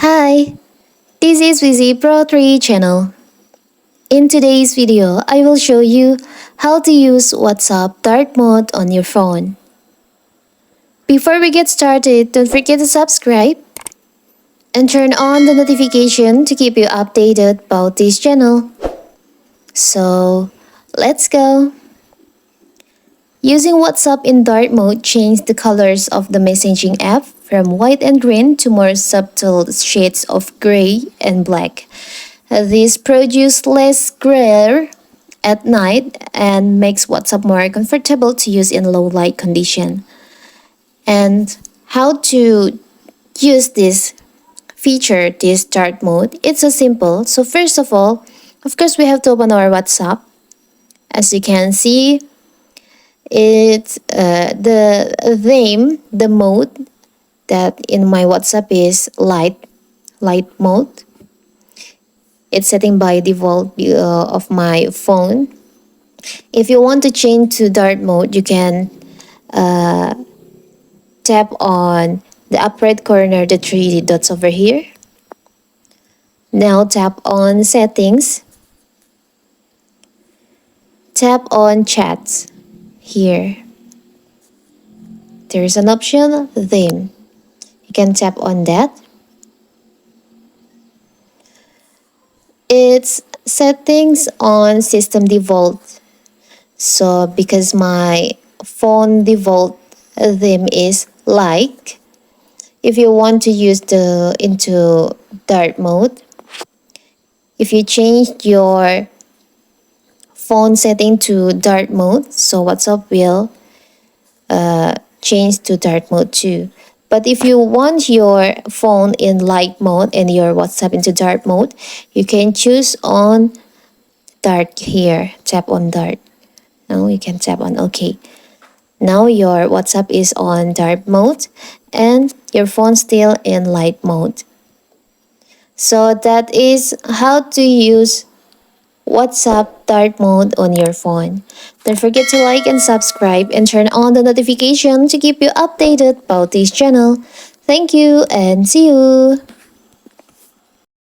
Hi, this is Wizzy Pro 3 channel. In today's video, I will show you how to use WhatsApp dark mode on your phone. Before we get started, don't forget to subscribe and turn on the notification to keep you updated about this channel. So, let's go! Using WhatsApp in dark mode changed the colors of the messaging app from white and green to more subtle shades of gray and black. This produces less glare at night and makes WhatsApp more comfortable to use in low light condition. And how to use this feature, this dark mode, it's so simple. So first of all, of course, we have to open our WhatsApp. As you can see, it's the mode that in my WhatsApp is light mode. It's setting by default of my phone. If you want to change to dark mode, you can tap on the upper right corner, the three dots over here. Now tap on settings. Tap on chats. Here, there's an option, theme. You can tap on that. It's settings on system default. So because my phone default theme is light, if you want to use into dark mode, if you change your phone setting to dark mode, so WhatsApp will change to dark mode too. But if you want your phone in light mode and your WhatsApp into dark mode, you can choose on dark here. Tap on dark. Now you can tap on OK. Now your WhatsApp is on dark mode and your phone still in light mode. So that is how to use WhatsApp dark mode on your phone. Don't forget to like and subscribe and turn on the notification to keep you updated about this channel. Thank you and see you!